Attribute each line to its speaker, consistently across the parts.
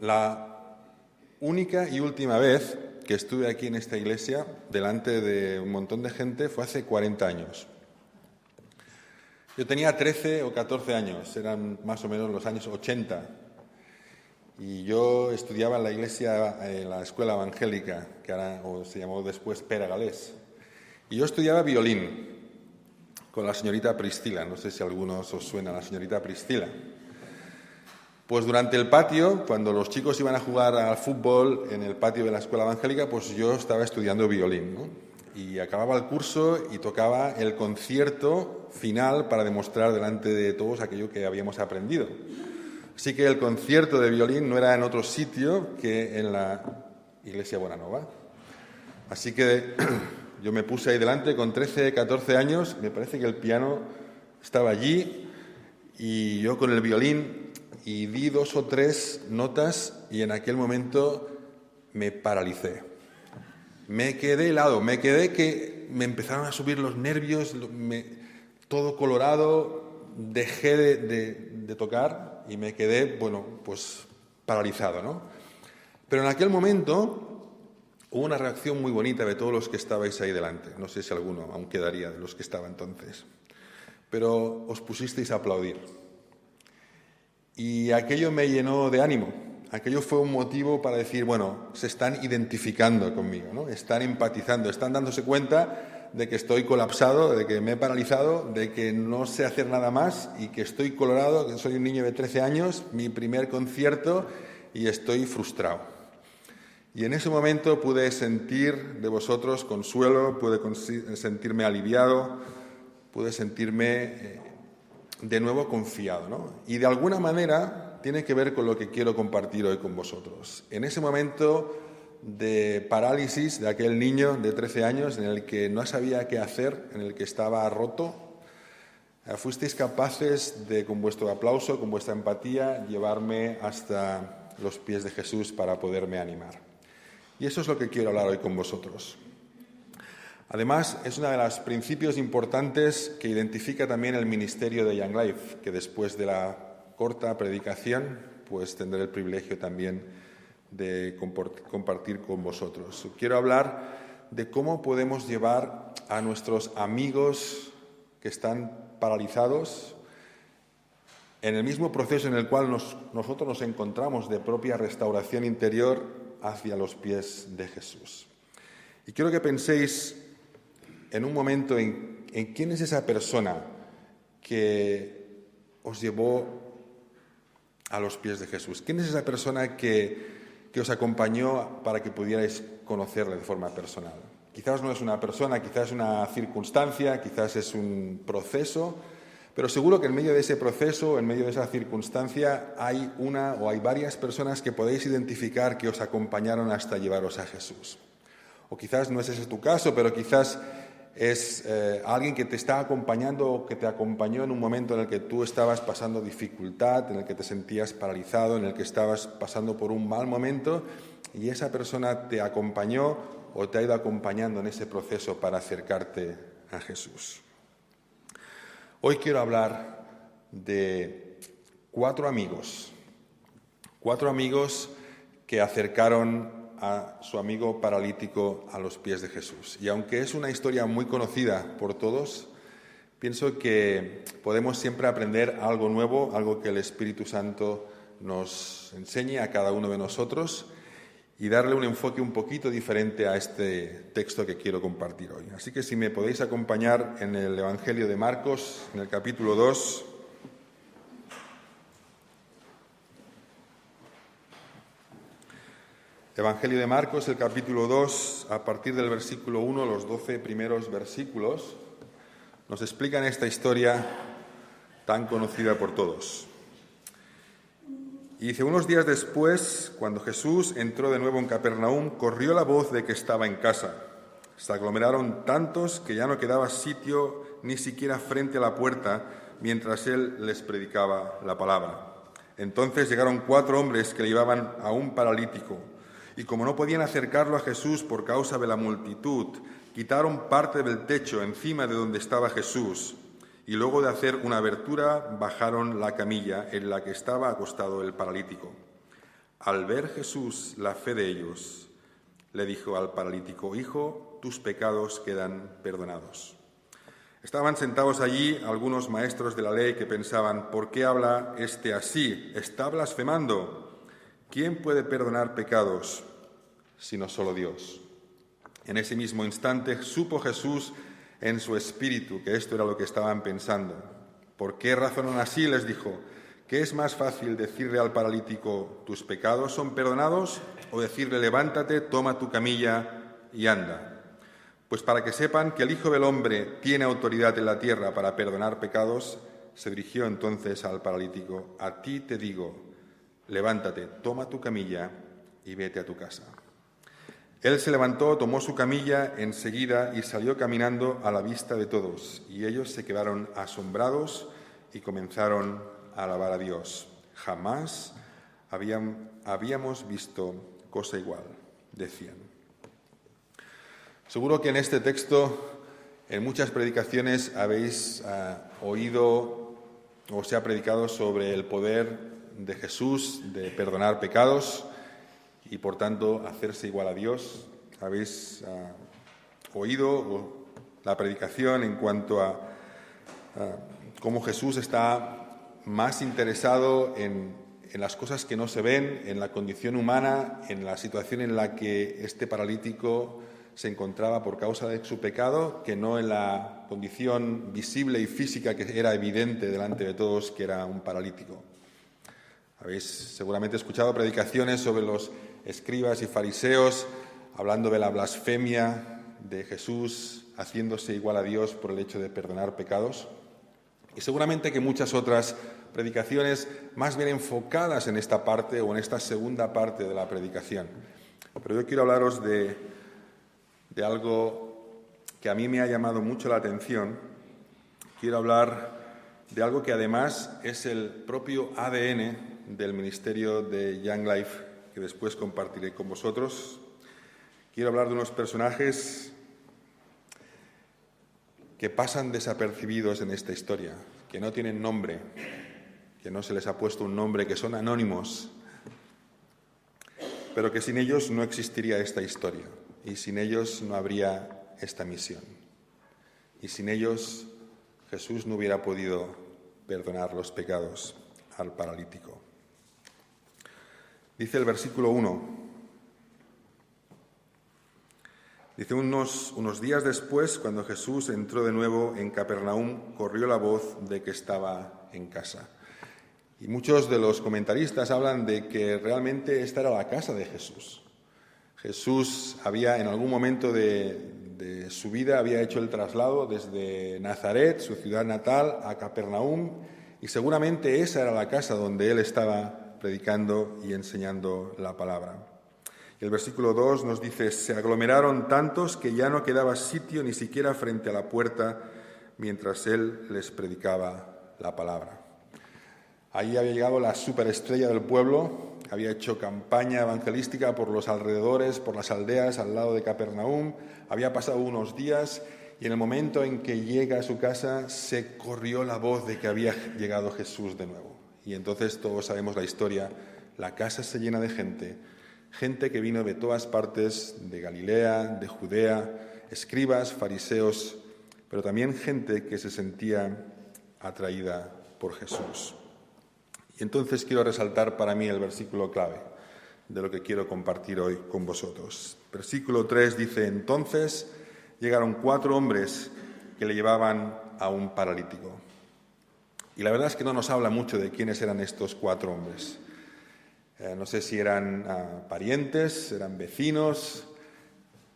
Speaker 1: La única y última vez que estuve aquí en esta iglesia, delante de un montón de gente, fue hace 40 años. Yo tenía 13 o 14 años, eran más o menos los años 80, y yo estudiaba en la iglesia, en la escuela evangélica, que ahora se llamó después Pere Galés. Y yo estudiaba violín con la señorita Priscila, no sé si a algunos os suena la señorita Priscila. Pues durante el patio, cuando los chicos iban a jugar al fútbol en el patio de la escuela evangélica, pues yo estaba estudiando violín, ¿no? Y acababa el curso y tocaba el concierto final para demostrar delante de todos aquello que habíamos aprendido. Así que el concierto de violín no era en otro sitio que en la iglesia Bonanova. Así que yo me puse ahí delante con 13, 14 años, me parece que el piano estaba allí y yo con el violín, y di 2 o 3 notas y en aquel momento me paralicé. Me quedé helado, me quedé que me empezaron a subir los nervios, todo colorado, dejé de tocar y me quedé, pues paralizado, ¿no? Pero en aquel momento hubo una reacción muy bonita de todos los que estabais ahí delante. No sé si alguno aún quedaría de los que estaba entonces. Pero os pusisteis a aplaudir. Y aquello me llenó de ánimo. Aquello fue un motivo para decir, bueno, se están identificando conmigo, ¿no? Están empatizando, están dándose cuenta de que estoy colapsado, de que me he paralizado, de que no sé hacer nada más y que estoy colorado, que soy un niño de 13 años, mi primer concierto y estoy frustrado. Y en ese momento pude sentir de vosotros consuelo, pude sentirme aliviado, pude sentirme de nuevo confiado, ¿no? Y de alguna manera tiene que ver con lo que quiero compartir hoy con vosotros. En ese momento de parálisis de aquel niño de 13 años en el que no sabía qué hacer, en el que estaba roto, fuisteis capaces de, con vuestro aplauso, con vuestra empatía, llevarme hasta los pies de Jesús para poderme animar. Y eso es lo que quiero hablar hoy con vosotros. Además, es uno de los principios importantes que identifica también el ministerio de Young Life, que después de la corta predicación, pues tendré el privilegio también de compartir con vosotros. Quiero hablar de cómo podemos llevar a nuestros amigos que están paralizados en el mismo proceso en el cual nosotros nos encontramos de propia restauración interior hacia los pies de Jesús. Y quiero que penséis en un momento en quién es esa persona que os llevó a los pies de Jesús. ¿Quién es esa persona que os acompañó para que pudierais conocerle de forma personal? Quizás no es una persona, quizás es una circunstancia, quizás es un proceso, pero seguro que en medio de ese proceso, en medio de esa circunstancia, hay una o hay varias personas que podéis identificar que os acompañaron hasta llevaros a Jesús. O quizás no es ese tu caso, pero quizás es alguien que te está acompañando o que te acompañó en un momento en el que tú estabas pasando dificultad, en el que te sentías paralizado, en el que estabas pasando por un mal momento y esa persona te acompañó o te ha ido acompañando en ese proceso para acercarte a Jesús. Hoy quiero hablar de 4 amigos que acercaron a su amigo paralítico a los pies de Jesús. Y aunque es una historia muy conocida por todos, pienso que podemos siempre aprender algo nuevo, algo que el Espíritu Santo nos enseñe a cada uno de nosotros y darle un enfoque un poquito diferente a este texto que quiero compartir hoy. Así que si me podéis acompañar en el Evangelio de Marcos, en el capítulo 2, Evangelio de Marcos, el capítulo 2, a partir del versículo 1, los 12 primeros versículos, nos explican esta historia tan conocida por todos. Y dice, unos días después, cuando Jesús entró de nuevo en Capernaum, corrió la voz de que estaba en casa. Se aglomeraron tantos que ya no quedaba sitio ni siquiera frente a la puerta mientras él les predicaba la palabra. Entonces llegaron 4 hombres que le llevaban a un paralítico. Y como no podían acercarlo a Jesús por causa de la multitud, quitaron parte del techo encima de donde estaba Jesús y luego de hacer una abertura bajaron la camilla en la que estaba acostado el paralítico. Al ver Jesús la fe de ellos, le dijo al paralítico: Hijo, tus pecados quedan perdonados. Estaban sentados allí algunos maestros de la ley que pensaban: ¿por qué habla este así? Está blasfemando. ¿Quién puede perdonar pecados sino solo Dios? En ese mismo instante supo Jesús en su espíritu que esto era lo que estaban pensando. ¿Por qué razonan así?, les dijo. ¿Qué es más fácil, decirle al paralítico: tus pecados son perdonados, o decirle: levántate, toma tu camilla y anda? Pues para que sepan que el Hijo del Hombre tiene autoridad en la tierra para perdonar pecados, se dirigió entonces al paralítico: a ti te digo, levántate, toma tu camilla y vete a tu casa. Él se levantó, tomó su camilla enseguida y salió caminando a la vista de todos, y ellos se quedaron asombrados y comenzaron a alabar a Dios. Jamás habíamos visto cosa igual, decían. Seguro que en este texto, en muchas predicaciones, habéis oído o se ha predicado sobre el poder de Jesús de perdonar pecados y, por tanto, hacerse igual a Dios. Habéis oído la predicación en cuanto a cómo Jesús está más interesado en las cosas que no se ven, en la condición humana, en la situación en la que este paralítico se encontraba por causa de su pecado, que no en la condición visible y física que era evidente delante de todos, que era un paralítico. Habéis seguramente escuchado predicaciones sobre los escribas y fariseos hablando de la blasfemia de Jesús, haciéndose igual a Dios por el hecho de perdonar pecados. Y seguramente que muchas otras predicaciones más bien enfocadas en esta parte o en esta segunda parte de la predicación. Pero yo quiero hablaros de algo que a mí me ha llamado mucho la atención. Quiero hablar de algo que además es el propio ADN del ministerio de Young Life, que después compartiré con vosotros. Quiero hablar de unos personajes que pasan desapercibidos en esta historia, que no tienen nombre, que no se les ha puesto un nombre, que son anónimos, pero que sin ellos no existiría esta historia y sin ellos no habría esta misión. Y sin ellos Jesús no hubiera podido perdonar los pecados al paralítico. Dice el versículo 1. Dice, unos días después, cuando Jesús entró de nuevo en Capernaum, corrió la voz de que estaba en casa. Y muchos de los comentaristas hablan de que realmente esta era la casa de Jesús. Jesús había, en algún momento de su vida, había hecho el traslado desde Nazaret, su ciudad natal, a Capernaum, y seguramente esa era la casa donde él estaba predicando y enseñando la palabra. El versículo 2 nos dice, se aglomeraron tantos que ya no quedaba sitio ni siquiera frente a la puerta mientras él les predicaba la palabra. Ahí había llegado la superestrella del pueblo, había hecho campaña evangelística por los alrededores, por las aldeas al lado de Capernaum, había pasado unos días y en el momento en que llega a su casa se corrió la voz de que había llegado Jesús de nuevo. Y entonces todos sabemos la historia, la casa se llena de gente que vino de todas partes, de Galilea, de Judea, escribas, fariseos, pero también gente que se sentía atraída por Jesús. Y entonces quiero resaltar para mí el versículo clave de lo que quiero compartir hoy con vosotros. Versículo 3 dice, entonces llegaron 4 hombres que le llevaban a un paralítico. Y la verdad es que no nos habla mucho de quiénes eran estos 4 hombres. No sé si eran parientes, eran vecinos,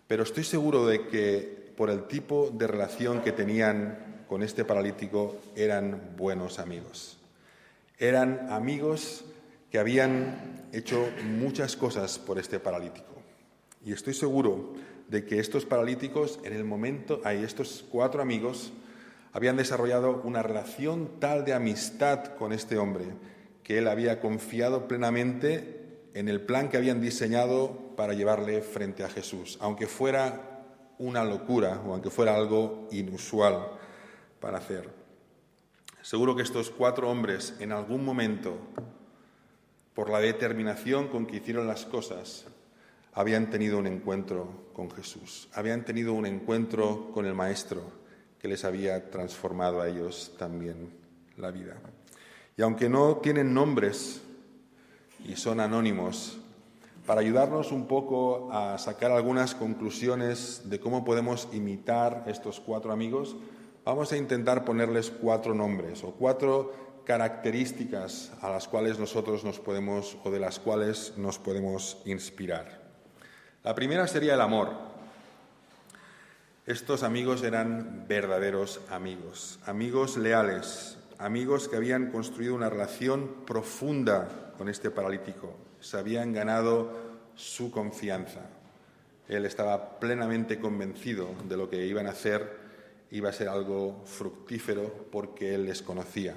Speaker 1: pero estoy seguro de que por el tipo de relación que tenían con este paralítico eran buenos amigos. Eran amigos que habían hecho muchas cosas por este paralítico. Y estoy seguro de que estos paralíticos, estos 4 amigos, habían desarrollado una relación tal de amistad con este hombre que él había confiado plenamente en el plan que habían diseñado para llevarle frente a Jesús, aunque fuera una locura o aunque fuera algo inusual para hacer. Seguro que estos 4 hombres en algún momento por la determinación con que hicieron las cosas, habían tenido un encuentro con Jesús, habían tenido un encuentro con el Maestro que les había transformado a ellos también la vida. Y aunque no tienen nombres y son anónimos, para ayudarnos un poco a sacar algunas conclusiones de cómo podemos imitar estos 4 amigos, vamos a intentar ponerles 4 nombres o 4 características a las cuales nosotros nos podemos o de las cuales nos podemos inspirar. La primera sería el amor. Estos amigos eran verdaderos amigos, amigos leales, amigos que habían construido una relación profunda con este paralítico. Se habían ganado su confianza. Él estaba plenamente convencido de lo que iban a hacer, iba a ser algo fructífero porque él les conocía.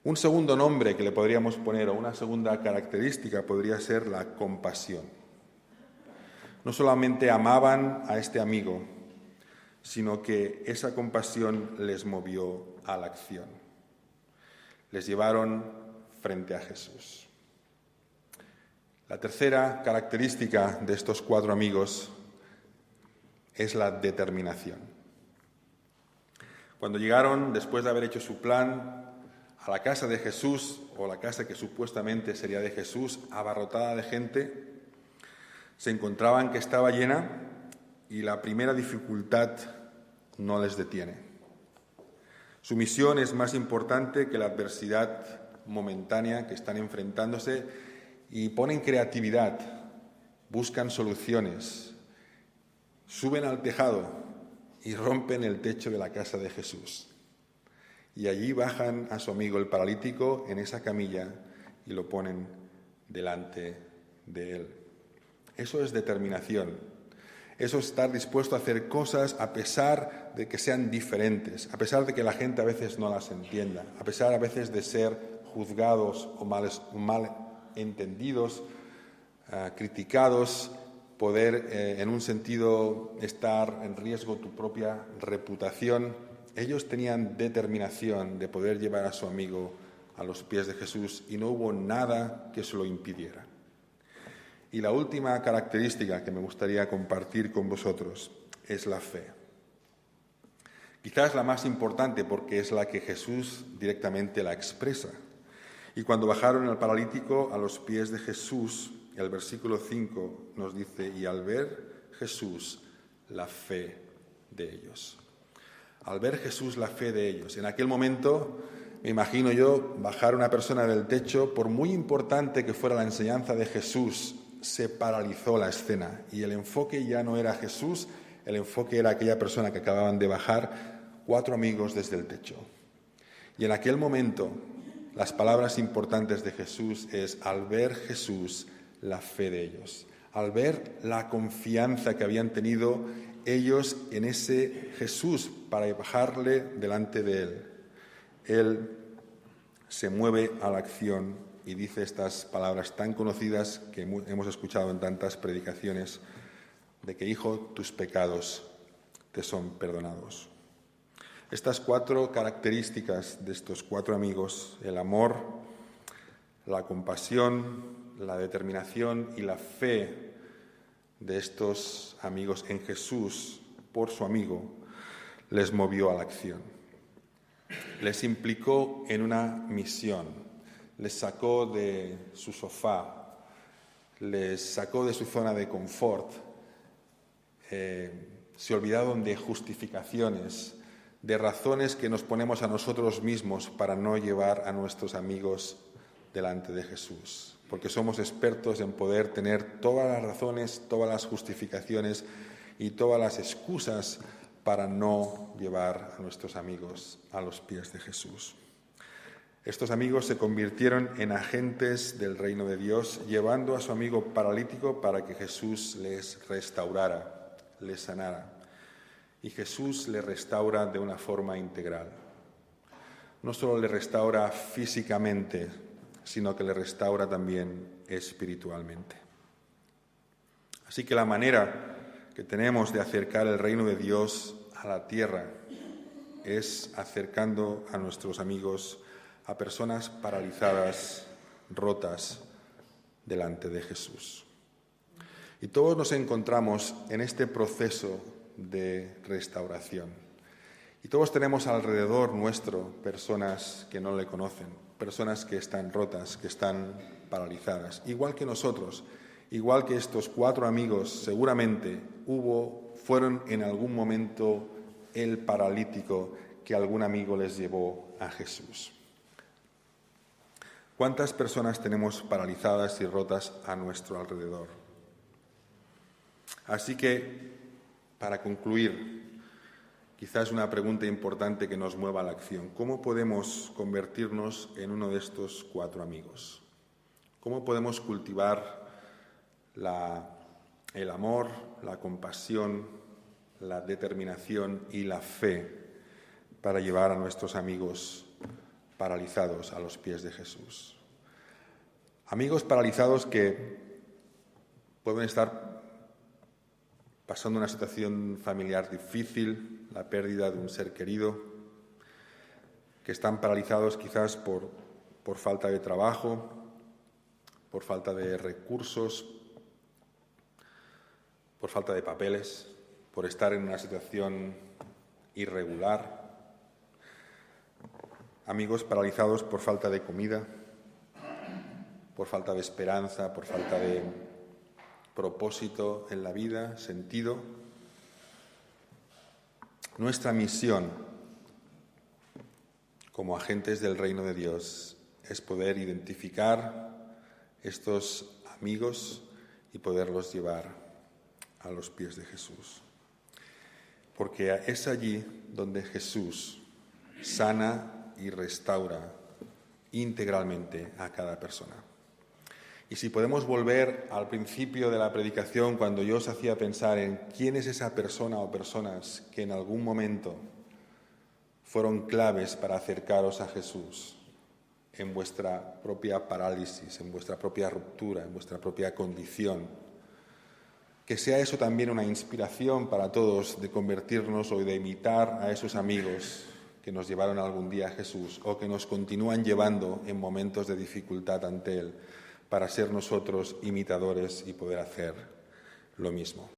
Speaker 1: Un segundo nombre que le podríamos poner o una segunda característica podría ser la compasión. No solamente amaban a este amigo, sino que esa compasión les movió a la acción. Les llevaron frente a Jesús. La tercera característica de estos 4 amigos es la determinación. Cuando llegaron, después de haber hecho su plan, a la casa de Jesús, o la casa que supuestamente sería de Jesús, abarrotada de gente, se encontraban que estaba llena y la primera dificultad no les detiene. Su misión es más importante que la adversidad momentánea que están enfrentándose y ponen creatividad, buscan soluciones, suben al tejado y rompen el techo de la casa de Jesús. Y allí bajan a su amigo el paralítico en esa camilla y lo ponen delante de él. Eso es determinación. Eso es estar dispuesto a hacer cosas a pesar de que sean diferentes, a pesar de que la gente a veces no las entienda, a pesar a veces de ser juzgados o mal entendidos, criticados, poder en un sentido estar en riesgo tu propia reputación. Ellos tenían determinación de poder llevar a su amigo a los pies de Jesús y no hubo nada que se lo impidiera. Y la última característica que me gustaría compartir con vosotros es la fe. Quizás la más importante porque es la que Jesús directamente la expresa. Y cuando bajaron al paralítico a los pies de Jesús, el versículo 5 nos dice, y al ver Jesús la fe de ellos. Al ver Jesús la fe de ellos. En aquel momento, me imagino yo, bajar una persona del techo, por muy importante que fuera la enseñanza de Jesús, se paralizó la escena y el enfoque ya no era Jesús, el enfoque era aquella persona que acababan de bajar, 4 amigos desde el techo. Y en aquel momento, las palabras importantes de Jesús es, al ver Jesús la fe de ellos, al ver la confianza que habían tenido ellos en ese Jesús para bajarle delante de él. Él se mueve a la acción y dice estas palabras tan conocidas que hemos escuchado en tantas predicaciones, de que, hijo, tus pecados te son perdonados. Estas 4 características de estos 4 amigos, el amor, la compasión, la determinación y la fe de estos amigos en Jesús por su amigo, les movió a la acción. Les implicó en una misión, les sacó de su sofá, les sacó de su zona de confort, se olvidaron de justificaciones, de razones que nos ponemos a nosotros mismos para no llevar a nuestros amigos delante de Jesús, porque somos expertos en poder tener todas las razones, todas las justificaciones y todas las excusas para no llevar a nuestros amigos a los pies de Jesús. Estos amigos se convirtieron en agentes del reino de Dios, llevando a su amigo paralítico para que Jesús les restaurara, les sanara. Y Jesús le restaura de una forma integral. No solo le restaura físicamente, sino que le restaura también espiritualmente. Así que la manera que tenemos de acercar el reino de Dios a la tierra es acercando a nuestros amigos a personas paralizadas rotas delante de Jesús. Y todos nos encontramos en este proceso de restauración. Y todos tenemos alrededor nuestro personas que no le conocen, personas que están rotas, que están paralizadas, igual que nosotros, igual que estos 4 amigos, seguramente fueron en algún momento el paralítico que algún amigo les llevó a Jesús. ¿Cuántas personas tenemos paralizadas y rotas a nuestro alrededor? Así que, para concluir, quizás una pregunta importante que nos mueva a la acción. ¿Cómo podemos convertirnos en uno de estos 4 amigos? ¿Cómo podemos cultivar el amor, la compasión, la determinación y la fe para llevar a nuestros amigos paralizados a los pies de Jesús? Amigos paralizados que pueden estar pasando una situación familiar difícil, la pérdida de un ser querido, que están paralizados quizás por falta de trabajo, por falta de recursos, por falta de papeles, por estar en una situación irregular. Amigos paralizados por falta de comida, por falta de esperanza, por falta de propósito en la vida, sentido. Nuestra misión como agentes del reino de Dios es poder identificar estos amigos y poderlos llevar a los pies de Jesús. Porque es allí donde Jesús sana y restaura integralmente a cada persona. Y si podemos volver al principio de la predicación, cuando yo os hacía pensar en quién es esa persona o personas que en algún momento fueron claves para acercaros a Jesús en vuestra propia parálisis, en vuestra propia ruptura, en vuestra propia condición, que sea eso también una inspiración para todos de convertirnos o de imitar a esos amigos que nos llevaron algún día a Jesús o que nos continúan llevando en momentos de dificultad ante Él, para ser nosotros imitadores y poder hacer lo mismo.